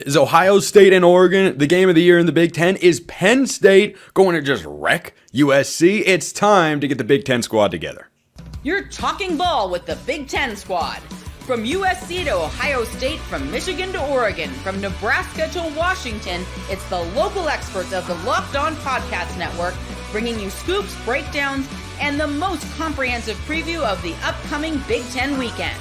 Is Ohio State and Oregon the game of the year in the Big Ten? Is Penn State going to just wreck USC? It's time to get the Big Ten squad together. You're talking ball with the Big Ten squad. From USC to Ohio State, from Michigan to Oregon, from Nebraska to Washington, it's the local experts of the Locked On Podcast Network bringing you scoops, breakdowns, and the most comprehensive preview of the upcoming Big Ten weekend.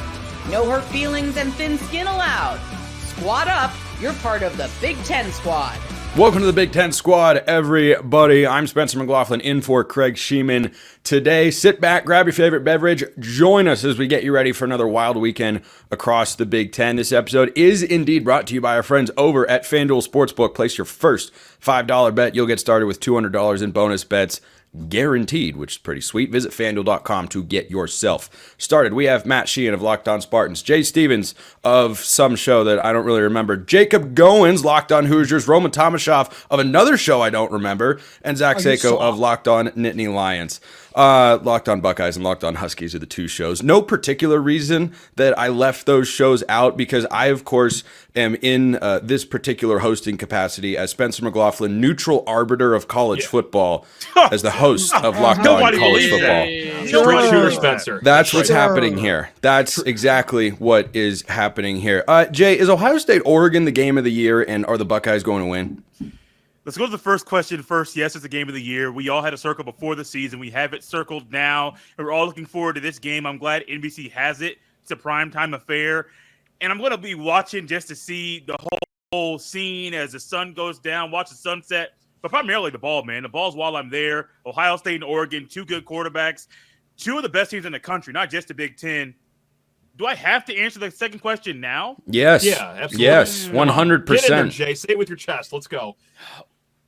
No hurt feelings and thin skin allowed. Squad up, you're part of the Big Ten squad. Welcome to the Big Ten squad, everybody. I'm Spencer McLaughlin in for Craig Shemon. Today, sit back, grab your favorite beverage, join us as we get you ready for another wild weekend across the Big Ten. This episode is indeed brought to you by our friends over at FanDuel Sportsbook. Place your first $5 bet. You'll get started with $200 in bonus bets. Guaranteed, which is pretty sweet. Visit FanDuel.com to get yourself started. We have Matt Sheehan of Locked On Spartans, Jay Stevens of some show that I don't really remember, Jacob Goins, Locked On Hoosiers, Roman Tomashoff of another show I don't remember, and Zach Sako of Locked On Nittany Lions. Locked On Buckeyes and Locked On Huskies are the two shows. No particular reason that I left those shows out because I, of course, am in this particular hosting capacity as Spencer McLaughlin, neutral arbiter of college football, as the host of Locked On College Football. Straight shooter, Spencer. That's what's happening here. That's exactly what is happening here. Jay, is Ohio State Oregon the game of the year, and are the Buckeyes going to win? Let's go to the first question first. Yes, it's the game of the year. We all had a circle before the season. We have it circled now, and we're all looking forward to this game. I'm glad NBC has it. It's a primetime affair, and I'm going to be watching just to see the whole scene as the sun goes down, watch the sunset, but primarily the ball, man. The ball's while I'm there. Ohio State and Oregon, two good quarterbacks, two of the best teams in the country, not just the Big Ten. Do I have to answer the second question now? Yes. Yeah, absolutely. Yes, 100%. Get in there, Jay. Say it with your chest. Let's go.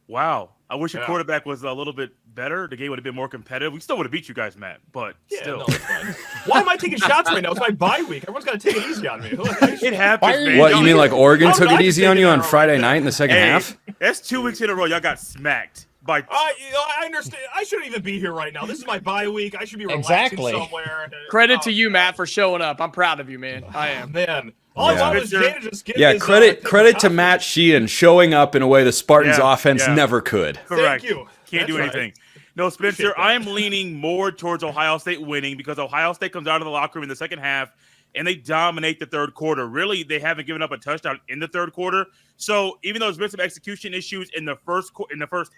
Wow. I wish your quarterback was a little bit better. The game would have been more competitive. We still would have beat you guys, Matt, but still. No, it's fine. Why am I taking shots right now? It's my bye week. Everyone's got to take it easy on me. It happens, man. What, you mean like Oregon took it easy on you on Friday night in the second half? That's 2 weeks in a row. Y'all got smacked by. I understand. I shouldn't even be here right now. This is my bye week. I should be relaxing somewhere. Credit to you, Matt, for showing up. I'm proud of you, man. I am. Man. All I want was Jay to just get his, credit to Matt Sheehan showing up in a way the Spartans offense never could. Correct. Thank you. Can't do anything. Right. No, Spencer, I am leaning more towards Ohio State winning because Ohio State comes out of the locker room in the second half and they dominate the third quarter. Really, they haven't given up a touchdown in the third quarter. So even though there's been some execution issues in the first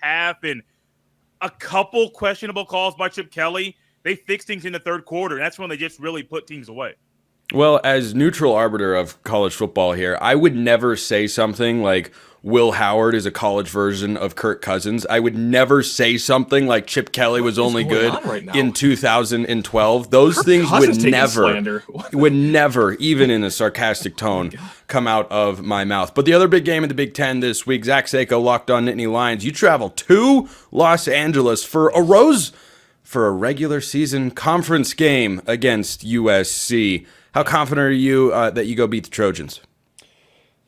half and a couple questionable calls by Chip Kelly, they fixed things in the third quarter. And that's when they just really put teams away. Well, as neutral arbiter of college football here, I would never say something like Will Howard is a college version of Kirk Cousins. I would never say something like Chip Kelly was only good in 2012. Those things would never, even in a sarcastic tone, come out of my mouth. But the other big game in the Big Ten this week, Zach Sako, Locked On Nittany Lions. You travel to Los Angeles for a regular season conference game against USC. How confident are you that you go beat the Trojans?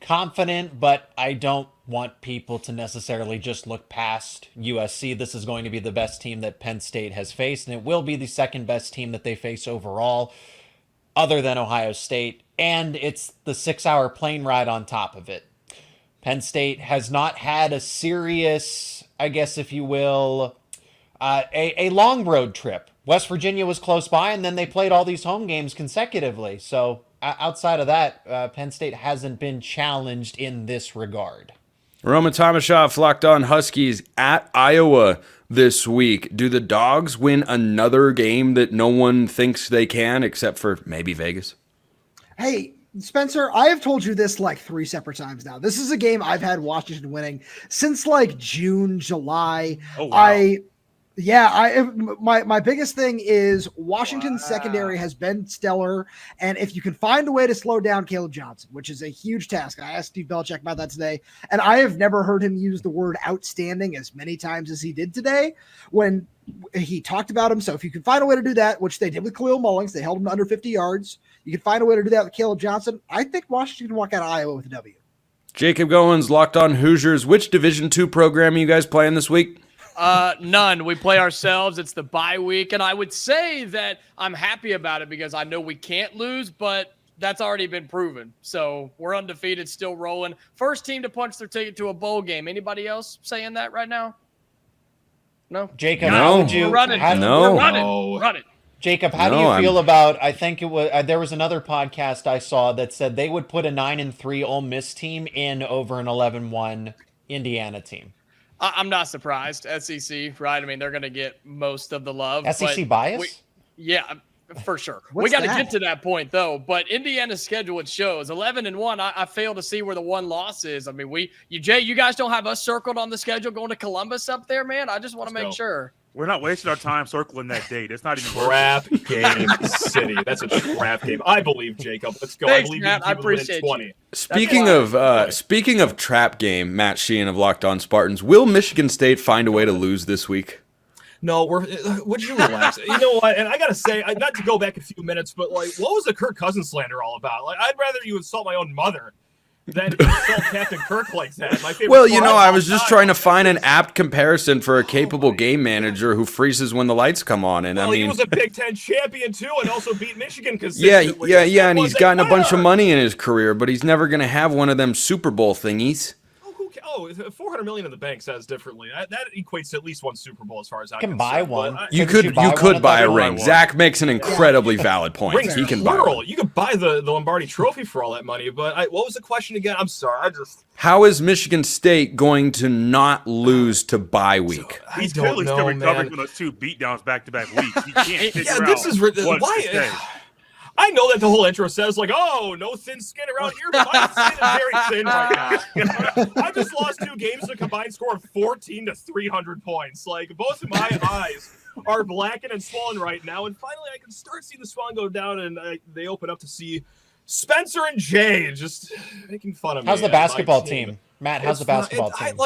Confident, but I don't want people to necessarily just look past USC. This is going to be the best team that Penn State has faced, and it will be the second best team that they face overall, other than Ohio State, and it's the 6-hour plane ride on top of it. Penn State has not had a serious, I guess if you will, a long road trip. West Virginia was close by, and then they played all these home games consecutively. So outside of that, Penn State hasn't been challenged in this regard. Roman Tomashoff, Locked On Huskies at Iowa this week. Do the Dogs win another game that no one thinks they can, except for maybe Vegas? Hey, Spencer, I have told you this like 3 separate times now. This is a game I've had Washington winning since like June, July. Oh, wow. My biggest thing is Washington's secondary has been stellar, and if you can find a way to slow down Caleb Johnson, which is a huge task. I asked Steve Belichick about that today, and I have never heard him use the word outstanding as many times as he did today when he talked about him. So if you can find a way to do that, which they did with Khalil Mullings, they held him to under 50 yards. You can find a way to do that with Caleb Johnson. I think Washington can walk out of Iowa with a W. Jacob Goins, Locked On Hoosiers. Which Division II program are you guys playing this week? None. We play ourselves. It's the bye week. And I would say that I'm happy about it because I know we can't lose, but that's already been proven. So we're undefeated, still rolling. First team to punch their ticket to a bowl game. Anybody else saying that right now? No? Jacob, No. how would you? We're running. No. We're running. No. Running. Jacob, how do No, you feel about? I think it was there was another podcast I saw that said they would put a 9-3 Ole Miss team in over an 11-1 Indiana team. I'm not surprised. SEC, right? I mean, they're going to get most of the love. SEC but bias? Yeah, for sure. We What's got to that? get to that point, though. But Indiana's schedule, it shows 11-1. I fail to see where the one loss is. I mean, Jay, you guys don't have us circled on the schedule going to Columbus up there, man. I just want to make go. sure. We're not wasting our time circling that date. It's not even worth it. Trap game city. That's a trap game. I believe, Jacob. Let's go. Thanks, I believe Matt. you I can win appreciate 20. you. Speaking of trap game, Matt Sheehan of Locked On Spartans, will Michigan State find a way to lose this week? No, would you relax? You know what? And I gotta say, not to go back a few minutes, but like, what was the Kirk Cousins slander all about? Like, I'd rather you insult my own mother than insult Captain Kirk like that. My favorite. Well, you know, squad I of was all just time. trying to find an apt comparison for a capable game manager who freezes when the lights come on. And Well, I he mean, was a Big Ten champion too, and also beat Michigan yeah, consistently. and he's gotten a bunch of Whatever. money in his career, but he's never going to have one of them Super Bowl thingies. Oh, $400 million in the bank says differently. That equates to at least one Super Bowl, as far as I You can can buy concerned, one. but I- You Couldn't could you buy one buy a of those? ring. Zach makes an incredibly valid point. Rings He can buy plural. one. You could buy the Lombardi Trophy for all that money. But what was the question again? I'm sorry. How is Michigan State going to not lose to bye week? He's don't clearly still know, recovering man. from those 2 beatdowns back-to-back weeks. He can't figure Yeah, this out is what to why. say. I know that the whole intro says like, "Oh, no thin skin around here," but my skin is very thin right now. I just lost 2 games with a combined score of 14 to 300 points. Like, both of my eyes are blackened and swollen right now, and finally I can start seeing the swelling go down, and they open up to see Spencer and Jay just making fun of me. How's the and my basketball team, Matt? How's the basketball team?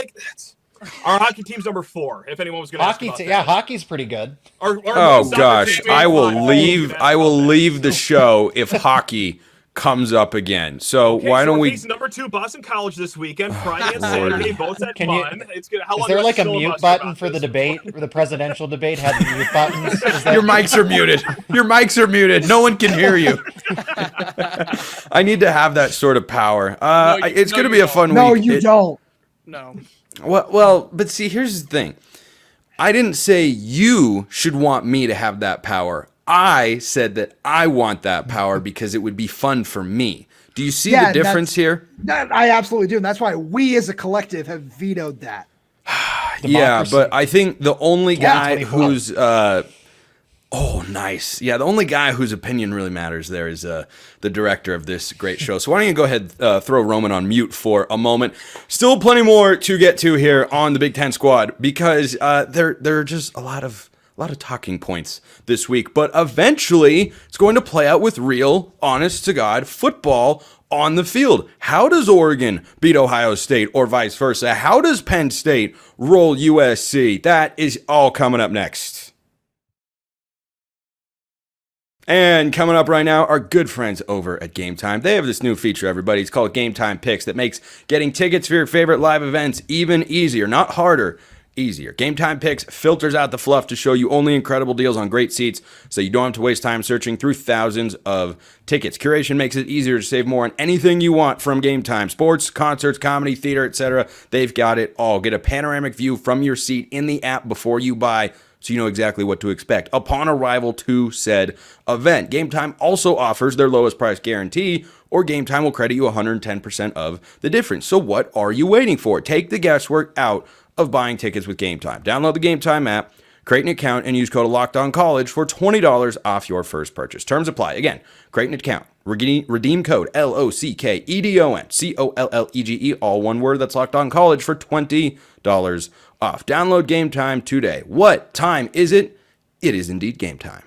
Our hockey team's number 4. If anyone was going to ask about that. Yeah, hockey's pretty good. Our Oh soccer gosh, team I is will fine. leave. I will leave the show if hockey comes up again. So Okay, why so don't we're we? facing number 2 Boston College this weekend, Friday and Lord. Saturday, both at Can you- Penn. It's gonna. How Is long there do I like a filibuster mute button about for the this? debate, for the presidential debate? Have the mute buttons? Is that- Your mics are muted. Your mics are muted. No one can hear you. I need to have that sort of power. It's going to be a fun No, week. you don't. No. Well, but see, here's the thing. I didn't say you should want me to have that power. I said that I want that power because it would be fun for me. Do you see Yeah, the difference here? I absolutely do. And that's why we as a collective have vetoed that. Yeah, Democracy. but I think the only guy 2024. who's oh, nice. Yeah, the only guy whose opinion really matters there is the director of this great show. So why don't you go ahead, throw Roman on mute for a moment. Still plenty more to get to here on the Big Ten Squad because there are just a lot of talking points this week. But eventually, it's going to play out with real, honest to God football on the field. How does Oregon beat Ohio State or vice versa? How does Penn State roll USC? That is all coming up next. And coming up right now, our good friends over at Game Time. They have this new feature, everybody. It's called Game Time Picks that makes getting tickets for your favorite live events even easier. Not harder, easier. Game Time Picks filters out the fluff to show you only incredible deals on great seats so you don't have to waste time searching through thousands of tickets. Curation makes it easier to save more on anything you want from Game Time. Sports, concerts, comedy, theater, etc. They've got it all. Get a panoramic view from your seat in the app before you buy, so you know exactly what to expect upon arrival to said event. Game Time also offers their lowest price guarantee, or Game Time will credit you 110% of the difference. So what are you waiting for? Take the guesswork out of buying tickets with Game Time. Download the Game Time app, create an account, and use code LOCKEDONCollege for $20 off your first purchase. Terms apply. Again, create an account. Redeem code LOCKEDON COLLEGE, all one word. That's Locked On College for $20 off. Download Game Time today. What time is it? It is indeed game time.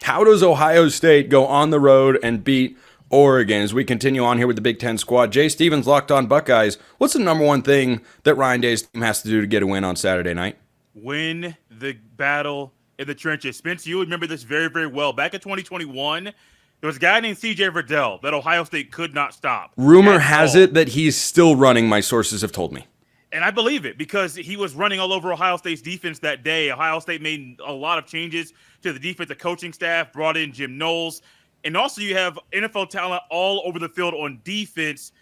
How does Ohio State go on the road and beat Oregon? As we continue on here with the Big Ten Squad, Jay Stevens, Locked On Buckeyes. What's the number one thing that Ryan Day's team has to do to get a win on Saturday night? Win the battle in the trenches. Spence, you remember this very, very well. Back in 2021, there was a guy named C.J. Verdell that Ohio State could not stop. Rumor At has all. it that he's still running, my sources have told me. And I believe it because he was running all over Ohio State's defense that day. Ohio State made a lot of changes to the defensive coaching staff, brought in Jim Knowles. And also you have NFL talent all over the field on defense.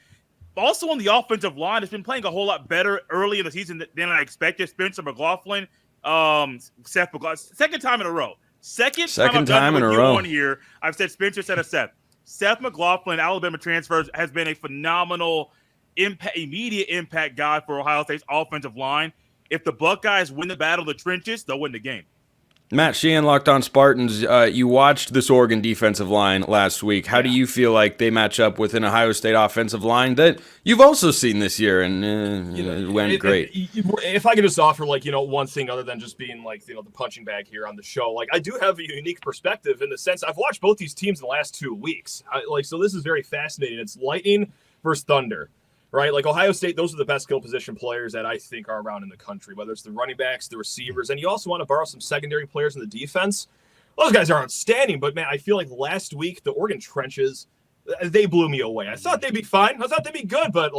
Also on the offensive line, it's been playing a whole lot better early in the season than I expected. Spencer McLaughlin, Seth McLaughlin, second time in a row. Second time in a row. On here, I've said Spencer, said a Seth. Seth McLaughlin, Alabama transfers, has been a phenomenal immediate impact guy for Ohio State's offensive line. If the Buckeyes win the battle of the trenches, they'll win the game. Matt Sheehan, Locked On Spartans, you watched this Oregon defensive line last week. How do you feel like they match up with an Ohio State offensive line that you've also seen this year and it went great? If I could just offer, one thing other than just being the punching bag here on the show, I do have a unique perspective in the sense I've watched both these teams in the last 2 weeks. So this is very fascinating. It's Lightning versus Thunder. Right? Ohio State, those are the best skill position players that I think are around in the country, whether it's the running backs, the receivers, and you also want to borrow some secondary players in the defense. Those guys are outstanding, but, man, I feel like last week the Oregon trenches, they blew me away. I thought they'd be fine. I thought they'd be good, but,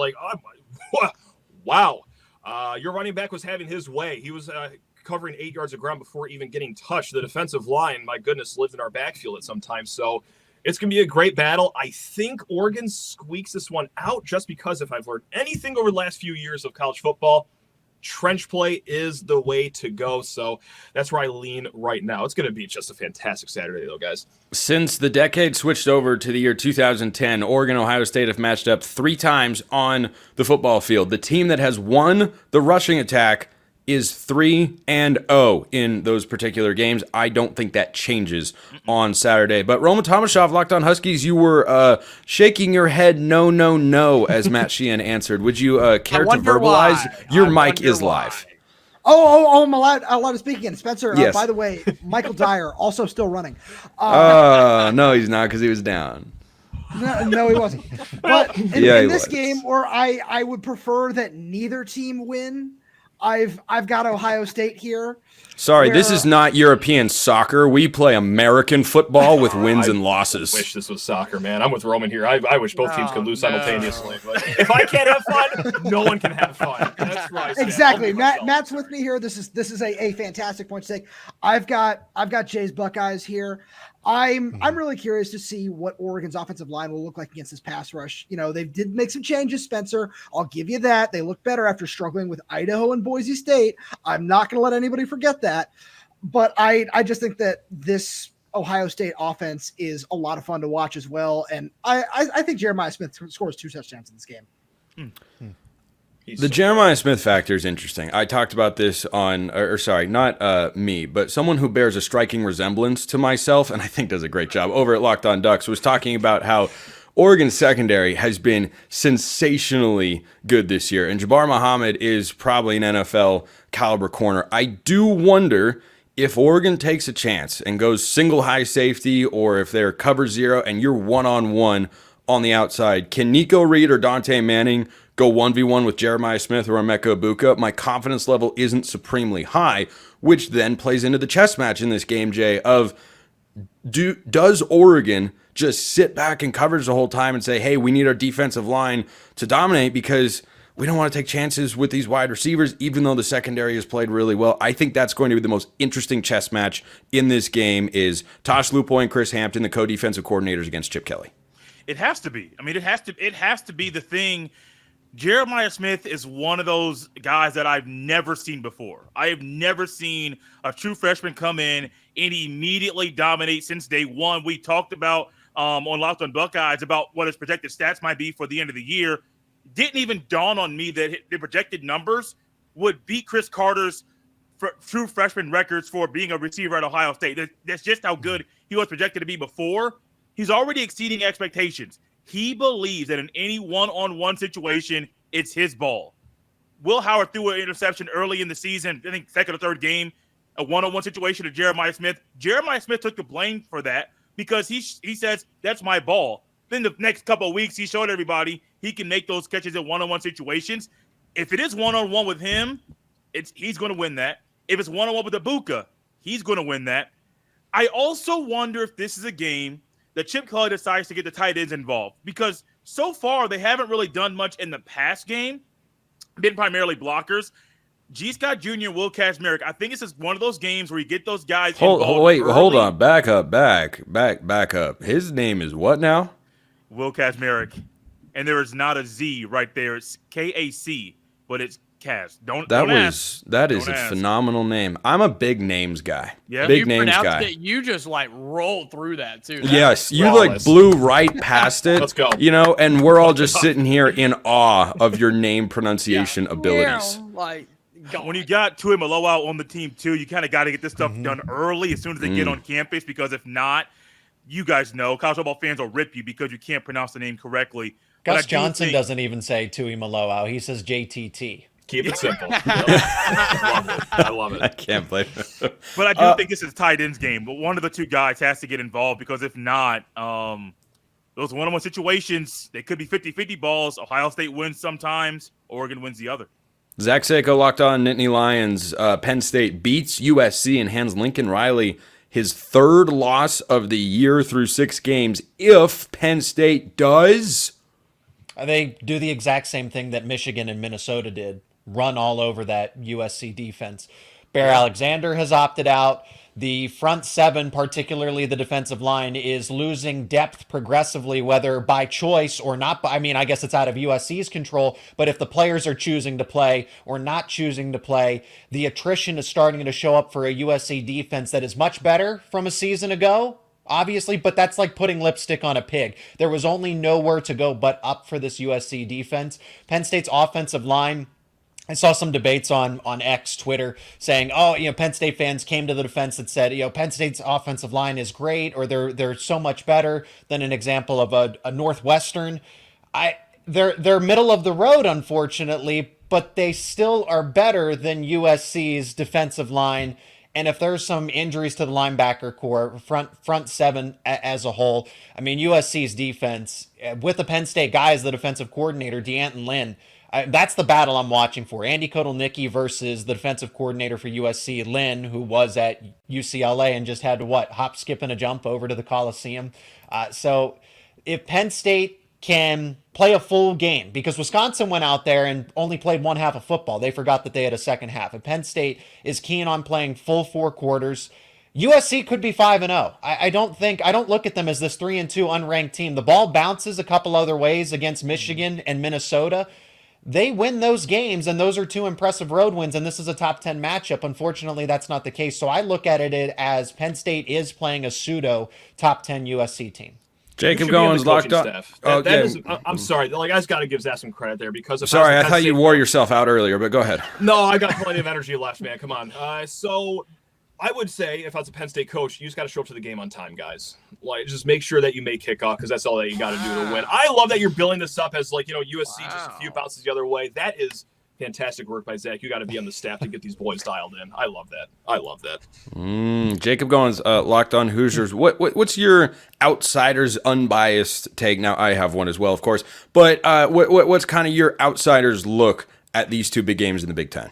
wow. Your running back was having his way. He was covering 8 yards of ground before even getting touched. The defensive line, my goodness, lived in our backfield at some time, so it's going to be a great battle. I think Oregon squeaks this one out just because if I've learned anything over the last few years of college football, trench play is the way to go. So that's where I lean right now. It's going to be just a fantastic Saturday, though, guys. Since the decade switched over to the year 2010, Oregon and Ohio State have matched up 3 times on the football field. The team that has won the rushing attack is 3-0 in those particular games. I don't think that changes on Saturday. But Roman Tomashov, Locked On Huskies, you were shaking your head no, as Matt Sheehan answered. Would you care to verbalize? Your mic is live. Oh, I'm allowed to speak again. Spencer, yes. By the way, Michael Dyer, also still running. No, he's not because he was down. No, he wasn't. But in this game, where I would prefer that neither team win, I've got Ohio State here. Sorry, this is not European soccer. We play American football with wins and losses. I wish this was soccer, man. I'm with Roman here. I wish both teams could lose simultaneously. But if I can't have fun, no one can have fun. That's right. Exactly. Matt's with me here. This is a fantastic point to take. I've got Jay's Buckeyes here. I'm really curious to see what Oregon's offensive line will look like against this pass rush. They did make some changes, Spencer. I'll give you that. They look better after struggling with Idaho and Boise State. I'm not going to let anybody forget that. But I just think that this Ohio State offense is a lot of fun to watch as well. And I think Jeremiah Smith scores 2 touchdowns in this game. The Jeremiah Smith factor is interesting. I talked about this not me, but someone who bears a striking resemblance to myself, and I think does a great job over at Locked On Ducks, was talking about how Oregon's secondary has been sensationally good this year, and Jabbar Muhammad is probably an NFL caliber corner. I do wonder if Oregon takes a chance and goes single high safety, or if they're cover 0 and you're one-on-one on the outside, can Nico Reed or Dante Manning go 1v1 with Jeremiah Smith or Emeka Ibuka? My confidence level isn't supremely high, which then plays into the chess match in this game, Jay, of does Oregon just sit back and coverage the whole time and say, hey, we need our defensive line to dominate because we don't want to take chances with these wide receivers, even though the secondary has played really well. I think that's going to be the most interesting chess match in this game is Tosh Lupo and Chris Hampton, the co-defensive coordinators against Chip Kelly. It has to be. I mean, it has to be the thing. Jeremiah Smith is one of those guys that I've never seen before. I have never seen a true freshman come in and immediately dominate since day one. We talked about on Locked On Buckeyes about what his projected stats might be for the end of the year. Didn't even dawn on me that the projected numbers would beat Chris Carter's true freshman records for being a receiver at Ohio State. That's just how good he was projected to be before. He's already exceeding expectations. He believes that in any one-on-one situation, it's his ball. Will Howard threw an interception early in the season, I think second or third game, a one-on-one situation to Jeremiah Smith. Jeremiah Smith took the blame for that because he says, that's my ball. Then the next couple of weeks, he showed everybody he can make those catches in one-on-one situations. If it is one-on-one with him, he's going to win that. If it's one-on-one with Ibuka, he's going to win that. I also wonder if this is a game that Chip Kelly decides to get the tight ends involved because so far they haven't really done much in the pass game. been primarily blockers. G. Scott Jr. and Will Kazmarek, I think it's just one of those games where you get those guys Hold early. on. Back up. His name is what now? Will Kazmarek. And there is not a Z right there. It's K-A-C, but it's Kaz. That is a phenomenal name. I'm a big names guy. Yeah, big you names pronounced guy. It, you just like rolled through that too. Yes, you flawless. blew right past it. Let's go. And we're all just sitting here in awe of your name pronunciation abilities. Like, when you got Tui Maloa on the team too, you kind of got to get this stuff done early as soon as they get on campus, because if not, you guys know college football fans will rip you because you can't pronounce the name correctly. Gus Johnson doesn't even say Tui Maloa. He says JTT. Keep it simple. I love it. I can't blame it. But I do think this is a tight ends game. But one of the two guys has to get involved, because if not, those one-on-one situations, they could be 50-50 balls. Ohio State wins sometimes. Oregon wins the other. Zach Seiko locked on Nittany Lions. Penn State beats USC and hands Lincoln Riley his third loss of the year through 6 games. If Penn State does, they do the exact same thing that Michigan and Minnesota did. Run all over that USC defense. Bear Alexander has opted out. The front 7, particularly the defensive line, is losing depth progressively, whether by choice or not. I mean, I guess it's out of USC's control, but if the players are choosing to play or not choosing to play, the attrition is starting to show up for a USC defense that is much better from a season ago, obviously, but that's like putting lipstick on a pig. There was only nowhere to go but up for this USC defense. Penn State's offensive line, I saw some debates on X, Twitter, saying, Penn State fans came to the defense that said, Penn State's offensive line is great, or they're so much better than an example of a Northwestern. They're middle of the road, unfortunately, but they still are better than USC's defensive line. And if there's some injuries to the linebacker core, front 7 as a whole, I mean, USC's defense, with the Penn State guy as the defensive coordinator, DeAnton Lynn, that's the battle I'm watching for. Andy Kotelnicki versus the defensive coordinator for USC, Lynn, who was at UCLA and just had to, hop, skip, and a jump over to the Coliseum. So if Penn State can play a full game, because Wisconsin went out there and only played one half of football. They forgot that they had a second half. If Penn State is keen on playing full 4 quarters, USC could be 5-0. I don't look at them as this 3-2 unranked team. The ball bounces a couple other ways against Michigan and Minnesota. They win those games, and those are 2 impressive road wins, and this is a top 10 matchup. Unfortunately, that's not the case. So I look at it as Penn State is playing a pseudo top 10 USC team. Jacob Goins locked up. I'm sorry. I just got to give Zach some credit there, because sorry, I thought you wore yourself out earlier, but go ahead. No, I got plenty of energy left, man. Come on. So I would say, if I was a Penn State coach, you just got to show up to the game on time, guys. Just make sure that you make kickoff, because that's all that you got to do to win. I love that you're billing this up as USC just a few bounces the other way. That is fantastic work by Zach. You got to be on the staff to get these boys dialed in. I love that. Jacob Goins, locked on Hoosiers. What's your outsider's unbiased take? Now, I have one as well, of course. But what's kind of your outsider's look at these 2 big games in the Big Ten?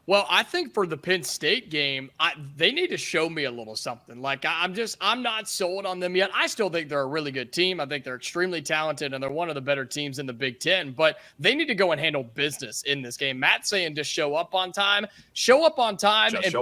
Well, I think for the Penn State game, they need to show me a little something. I'm not sold on them yet. I still think they're a really good team. I think they're extremely talented, and they're one of the better teams in the Big Ten. But they need to go and handle business in this game. Matt's saying just show up on time and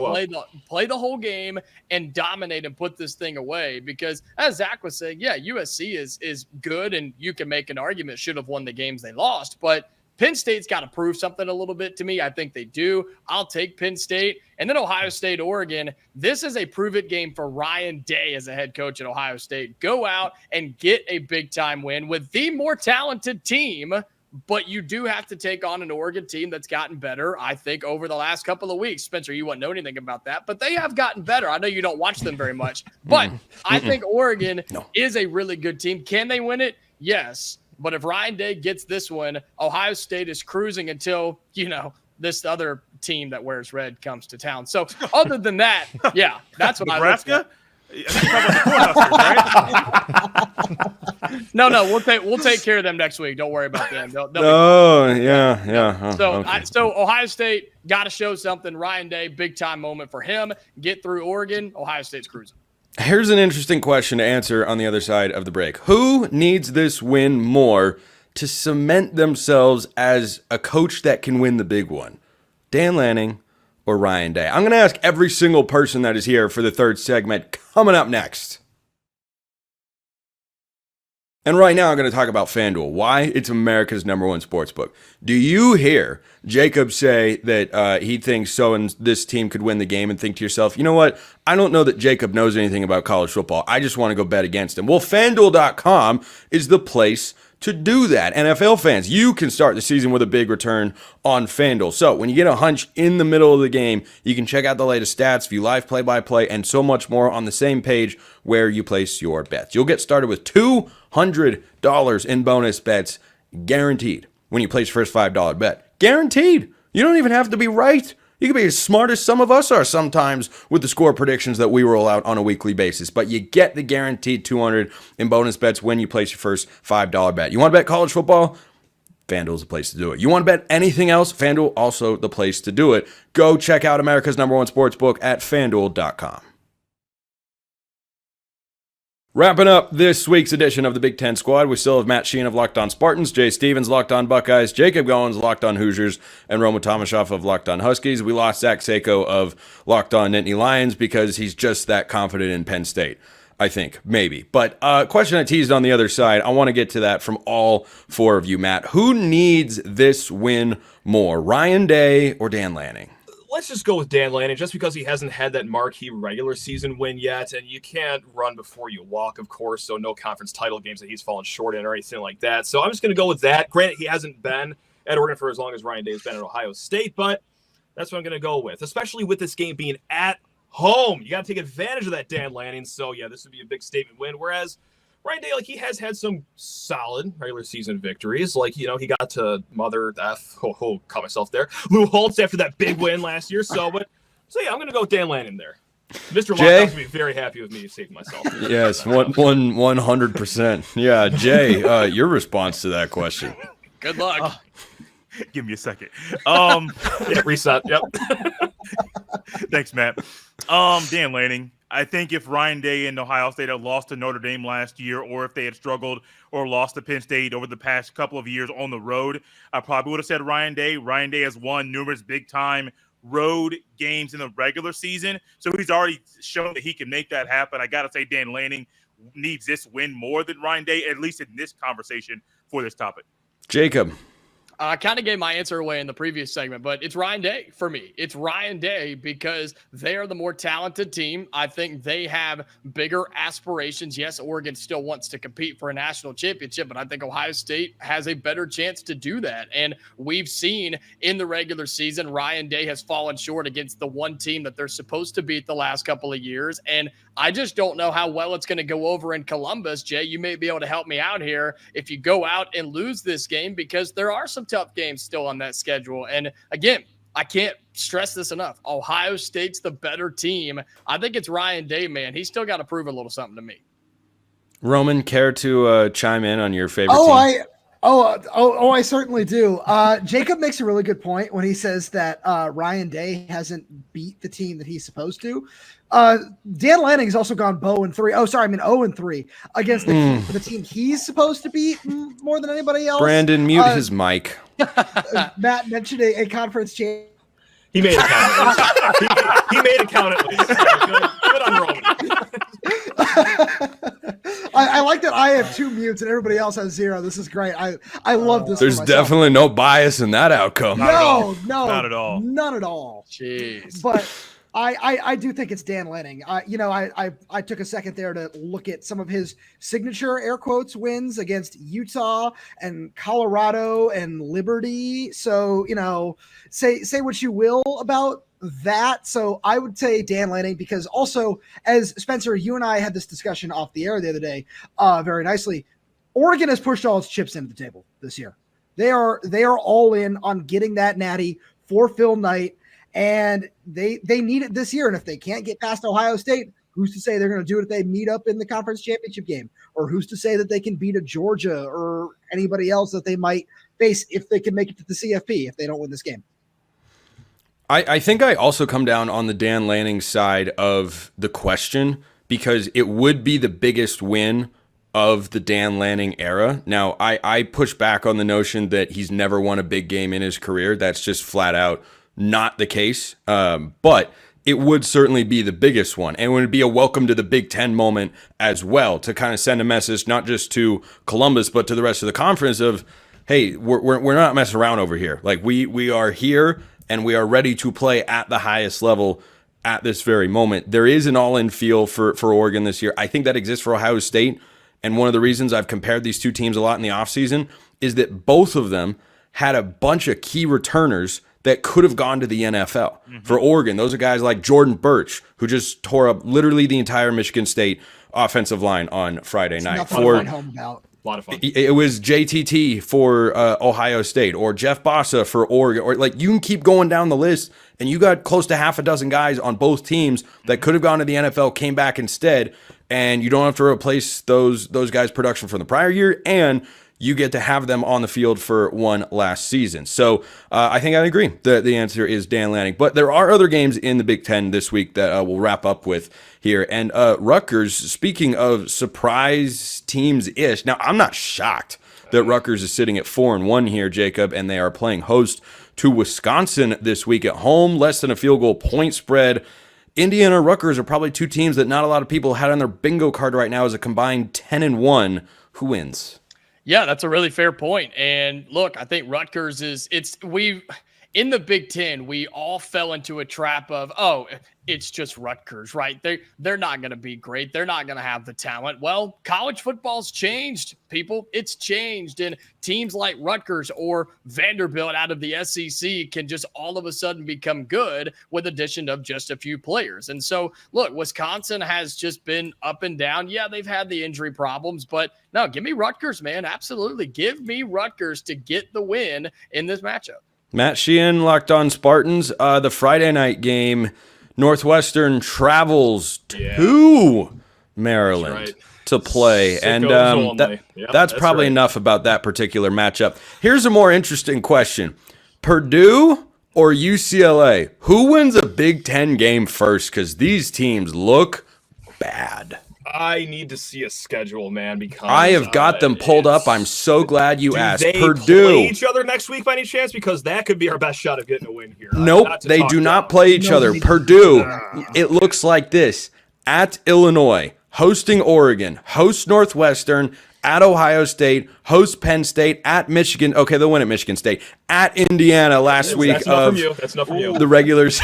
play the whole game and dominate and put this thing away. Because as Zach was saying, USC is good, and you can make an argument should have won the games they lost, but Penn State's got to prove something a little bit to me. I think they do. I'll take Penn State. And then Ohio State, Oregon. This is a prove-it game for Ryan Day as a head coach at Ohio State. Go out and get a big-time win with the more talented team, but you do have to take on an Oregon team that's gotten better, I think, over the last couple of weeks. Spencer, you wouldn't know anything about that, but they have gotten better. I know you don't watch them very much, but I think Oregon is a really good team. Can they win it? Yes. But if Ryan Day gets this one, Ohio State is cruising until, this other team that wears red comes to town. So other than that, that's what Nebraska? No, we'll take care of them next week. Don't worry about them. So Ohio State got to show something. Ryan Day, big time moment for him. Get through Oregon. Ohio State's cruising. Here's an interesting question to answer on the other side of the break. Who needs this win more to cement themselves as a coach that can win the big one? Dan Lanning or Ryan Day? I'm going to ask every single person that is here for the third segment coming up next. And right now I'm going to talk about FanDuel. Why? It's America's #1 sportsbook. Do you hear Jacob say that he thinks so and this team could win the game, and think to yourself, you know what? I don't know that Jacob knows anything about college football. I just want to go bet against him. Well, FanDuel.com is the place to do that. NFL fans, you can start the season with a big return on FanDuel. So when you get a hunch in the middle of the game, you can check out the latest stats, view live play-by-play, and so much more on the same page where you place your bets. You'll get started with $200 in bonus bets guaranteed when you place your first $5 bet. Guaranteed. You don't even have to be right. You can be as smart as some of us are sometimes with the score predictions that we roll out on a weekly basis, but you get the guaranteed $200 in bonus bets when you place your first $5 bet. You want to bet college football? FanDuel's the place to do it. You want to bet anything else? FanDuel also the place to do it. Go check out America's #1 sportsbook at FanDuel.com. Wrapping up this week's edition of the Big Ten Squad, we still have Matt Sheehan of Locked On Spartans, Jay Stevens, Locked On Buckeyes, Jacob Goins, Locked On Hoosiers, and Roma Tomashoff of Locked On Huskies. We lost Zach Sako of Locked On Nittany Lions because he's just that confident in Penn State, I think, maybe. But question I teased on the other side, I want to get to that from all four of you, Matt. Who needs this win more, Ryan Day or Dan Lanning? Let's just go with Dan Lanning, just because he hasn't had that marquee regular season win yet, and you can't run before you walk, of course, so no conference title games that he's fallen short in or anything like that. So I'm just going to go with that. Granted, he hasn't been at Oregon for as long as Ryan Day has been at Ohio State, but that's what I'm going to go with, especially with this game being at home. You got to take advantage of that, Dan Lanning. So, yeah, this would be a big statement win, whereas Ryan Day, he has had some solid regular season victories. He got to mother F. Caught myself there. Lou Holtz after that big win last year. So yeah, I'm going to go with Dan Lanning there. Mr. Lockout's going to be very happy with me saving myself. Yes, 100%. Yeah, Jay, your response to that question. Good luck. Give me a second. Yeah, reset. Yep. Thanks, Matt. Dan Lanning. I think if Ryan Day and Ohio State had lost to Notre Dame last year, or if they had struggled or lost to Penn State over the past couple of years on the road, I probably would have said Ryan Day. Ryan Day has won numerous big-time road games in the regular season, so he's already shown that he can make that happen. I got to say Dan Lanning needs this win more than Ryan Day, at least in this conversation for this topic. Jacob. I kind of gave my answer away in the previous segment, but it's Ryan Day for me. It's Ryan Day because they are the more talented team. I think they have bigger aspirations. Yes, Oregon still wants to compete for a national championship, but I think Ohio State has a better chance to do that. And we've seen in the regular season, Ryan Day has fallen short against the one team that they're supposed to beat the last couple of years. And I just don't know how well it's going to go over in Columbus. Jay, you may be able to help me out here if you go out and lose this game, because there are some tough games still on that schedule. And again, I can't stress this enough. Ohio State's the better team. I think it's Ryan Day, man. He's still got to prove a little something to me. Roman, care to chime in on your favorite team? I certainly do. Jacob makes a really good point when he says that Ryan Day hasn't beat the team that he's supposed to. Dan Lanning has also gone 0-3 against the team he's supposed to beat more than anybody else. Brandon, mute his mic. Matt mentioned a conference champ. He made it count. He made it count at least. Good on Roman. I like that I have 2 mutes and everybody else has 0. This is great. I love this. There's definitely no bias in that outcome. No, not at all. None at all. Jeez. But I do think it's Dan Lanning. I took a second there to look at some of his signature air quotes wins against Utah and Colorado and Liberty. So, say what you will about that. So I would say Dan Lanning, because also, as Spencer, you and I had this discussion off the air the other day, very nicely. Oregon has pushed all its chips into the table this year. They are all in on getting that natty for Phil Knight. And they need it this year. And if they can't get past Ohio State, who's to say they're going to do it if they meet up in the conference championship game? Or who's to say that they can beat a Georgia or anybody else that they might face if they can make it to the CFP if they don't win this game? I think I also come down on the Dan Lanning side of the question, because it would be the biggest win of the Dan Lanning era. Now, I push back on the notion that he's never won a big game in his career. That's just flat out not the case. But it would certainly be the biggest one. And it would be a welcome to the Big Ten moment as well, to kind of send a message not just to Columbus, but to the rest of the conference of, hey, we're not messing around over here. Like, we are here and we are ready to play at the highest level at this very moment. There is an all-in feel for Oregon this year. I think that exists for Ohio State. And one of the reasons I've compared these two teams a lot in the offseason is that both of them had a bunch of key returners that could have gone to the NFL. For Oregon, those are guys like Jordan Birch, who just tore up literally the entire Michigan State offensive line on Friday night. Nothing to write home about. A lot of fun. It was JTT for Ohio State, or Jeff Bossa for Oregon, or like, you can keep going down the list, and you got close to half a dozen guys on both teams that could have gone to the NFL, came back instead, and you don't have to replace those guys' production from the prior year, and you get to have them on the field for one last season. So I think I agree that the answer is Dan Lanning. But there are other games in the Big Ten this week that we'll wrap up with here. And Rutgers, speaking of surprise teams-ish, now I'm not shocked that Rutgers is sitting at 4-1 here, Jacob, and they are playing host to Wisconsin this week at home. Less than a field goal point spread. Indiana and Rutgers are probably two teams that not a lot of people had on their bingo card right now as a combined 10-1. Who wins? Yeah, that's a really fair point. And look, I think Rutgers in the Big Ten, we all fell into a trap of, oh, it's just Rutgers, right? They're not going to be great. They're not going to have the talent. Well, college football's changed, people. It's changed. And teams like Rutgers or Vanderbilt out of the SEC can just all of a sudden become good with addition of just a few players. And so, look, Wisconsin has just been up and down. Yeah, they've had the injury problems, but no, give me Rutgers, man. Absolutely. Give me Rutgers to get the win in this matchup. Matt Sheehan, Locked On Spartans. The Friday night game, Northwestern travels to Maryland to play. And that's probably enough about that particular matchup. Here's a more interesting question. Purdue or UCLA? Who wins a Big Ten game first? Because these teams look bad. I need to see a schedule, man, because I have got them pulled up. I'm so glad you asked. They Purdue. Play each other next week by any chance? Because that could be our best shot of getting a win here. Nope, they do not play each other. Purdue, it looks like this. At Illinois, hosting Oregon, host Northwestern, at Ohio State, host Penn State, at Michigan. Okay, they'll win at Michigan State. At Indiana last week of That's enough from you. The regulars.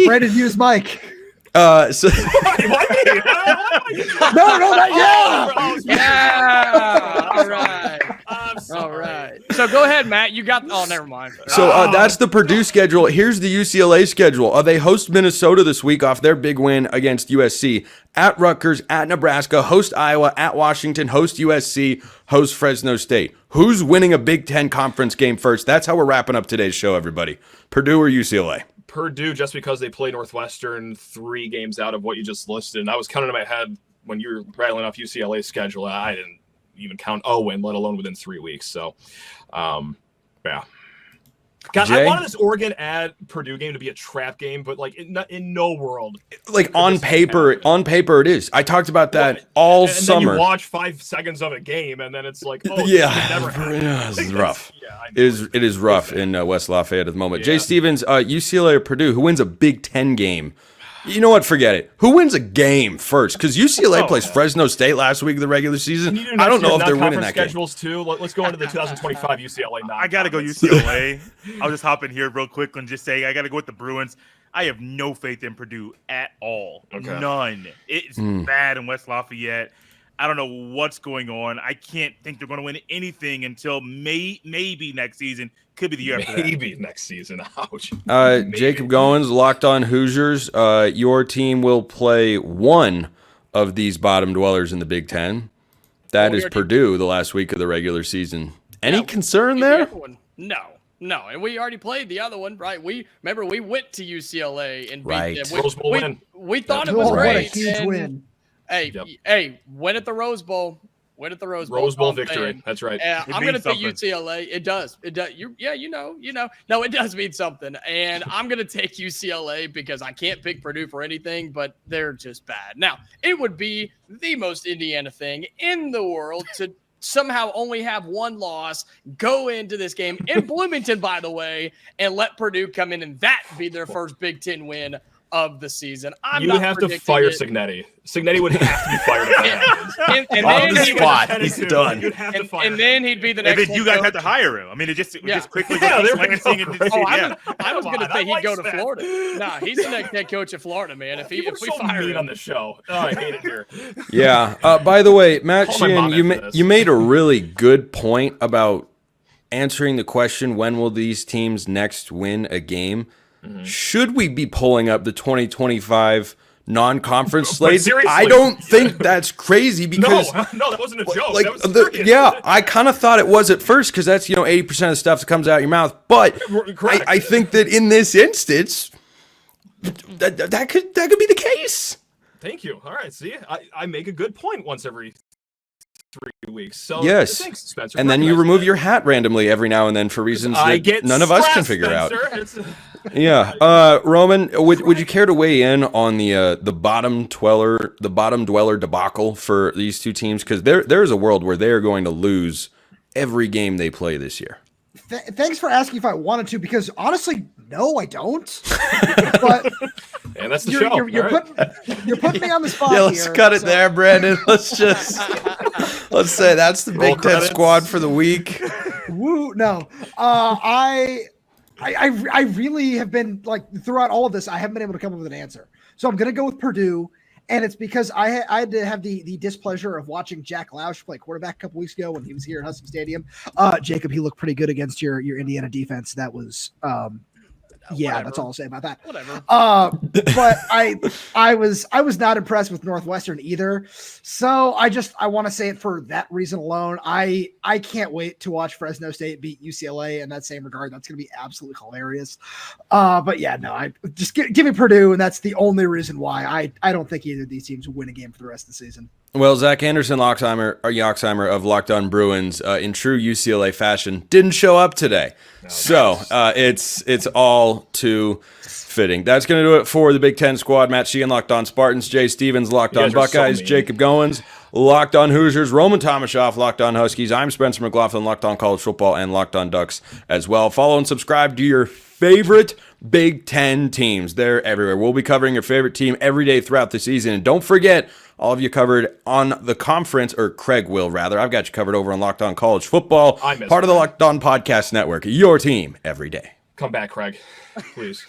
Brandon, use Mike. So Yeah. All right. All right. So go ahead, Matt. You got. Oh, never mind. So that's the Purdue schedule. Here's the UCLA schedule. They host Minnesota this week off their big win against USC. At Rutgers, at Nebraska, host Iowa, at Washington, host USC, host Fresno State. Who's winning a Big Ten conference game first? That's how we're wrapping up today's show, everybody. Purdue or UCLA? Purdue, just because they play Northwestern 3 games out of what you just listed. And I was counting in my head when you were rattling off UCLA's schedule. I didn't even count a win, let alone within 3 weeks. So, yeah. God, Jay? I wanted this Oregon at Purdue game to be a trap game, but like in no world. Like on paper it is. I talked about that all and summer. Then you watch 5 seconds of a game, and then it's like, oh, yeah, this never happened. This is rough. Yeah, I know. It is rough in West Lafayette at the moment. Jay Stevens, UCLA or Purdue, who wins a Big Ten game? You know what? Forget it. Who wins a game first? Because UCLA plays Fresno State last week of the regular season. I don't know if they're winning that schedules too. Let's go into the 2025 UCLA. I got to go UCLA. I'll just hop in here real quick and just say I got to go with the Bruins. I have no faith in Purdue at all. Okay. None. It's bad in West Lafayette. I don't know what's going on. I can't think they're going to win anything until maybe next season. Could be the year after that. Maybe next season. Ouch. Jacob Goins, Locked On Hoosiers. Your team will play one of these bottom dwellers in the Big Ten. That is Purdue the last week of the regular season. Any concern there? No, and we already played the other one, right? We went to UCLA and beat them. Rose Bowl win. We thought it was great. What a huge win. Hey, win at the Rose Bowl. Win at the Rose Bowl. Rose Bowl I'm victory. saying. That's right. I'm going to means take something. UCLA. It does. It does. No, it does mean something. And I'm going to take UCLA because I can't pick Purdue for anything, but they're just bad. Now, it would be the most Indiana thing in the world to somehow only have one loss, go into this game in Bloomington, by the way, and let Purdue come in and that be their first Big Ten win of the season. You would have to fire Cignetti. Cignetti would have to be fired if that happens. And On then the he- spot. He's done. You'd have to fire and then he'd be the And next. then you head guys coach. had to hire him. I mean, it just quickly Yeah, goes there we Lansing go. and just, Oh, yeah. I was going to Come say on, he'd I go like to that. Florida. Nah, he's the next head coach of Florida, man. If we so fire mean him. on the show. Oh, I hate it here. Yeah. By the way, Matt Call my mom Sheehan, after this. you made a really good point about answering the question, when will these teams next win a game? Should we be pulling up the 2025 non-conference slates? seriously. I don't think that's crazy because No, that wasn't a joke. like that was serious. yeah, I kind of thought it was at first because that's 80% of the stuff that comes out of your mouth. But Correct. I think that in this instance, that could be the case. Thank you. All right. See, I make a good point once every 3 weeks. So Yes. thanks, Spencer. And then you Recognize remove that. your hat randomly every now and then for reasons I that get none of us can stressed, figure out. Spencer. Yeah, Roman, would you care to weigh in on the bottom dweller debacle for these two teams? Because there's a world where they are going to lose every game they play this year. Thanks for asking if I wanted to, because honestly, no, I don't. But And that's the you're, show. you're All right. you're putting me on the spot. Yeah, let's here, cut it so- there, Brandon. Let's say that's the Roll Big Ten credits. squad for the week. Woo, no. I really have been like throughout all of this, I haven't been able to come up with an answer. So I'm gonna go with Purdue, and it's because I had to have the displeasure of watching Jack Lausch play quarterback a couple weeks ago when he was here at Husky Stadium. Jacob, he looked pretty good against your Indiana defense. That was yeah, Whatever. that's all I'll say about that. Whatever. But I was not impressed with Northwestern either. So I want to say it for that reason alone. I can't wait to watch Fresno State beat UCLA in that same regard. That's going to be absolutely hilarious. But yeah, no, I just give me Purdue, and that's the only reason why I don't think either of these teams will win a game for the rest of the season. Well, Zach Anderson Yoxheimer of Locked On Bruins, in true UCLA fashion, didn't show up today. So it's all too fitting. That's going to do it for the Big Ten squad. Matt Sheehan, Locked On Spartans. Jay Stevens, Locked You On guys are so Buckeyes. mean. Jacob Goins, Locked On Hoosiers. Roman Tomashoff, Locked On Huskies. I'm Spencer McLaughlin, Locked On College Football and Locked On Ducks as well. Follow and subscribe to your favorite Big Ten teams. They're everywhere. We'll be covering your favorite team every day throughout the season. And don't forget, all of you covered on the conference, or Craig will rather. I've got you covered over on Locked On College Football, I miss part of the that. Locked On Podcast Network. Your team every day. Come back, Craig. Please.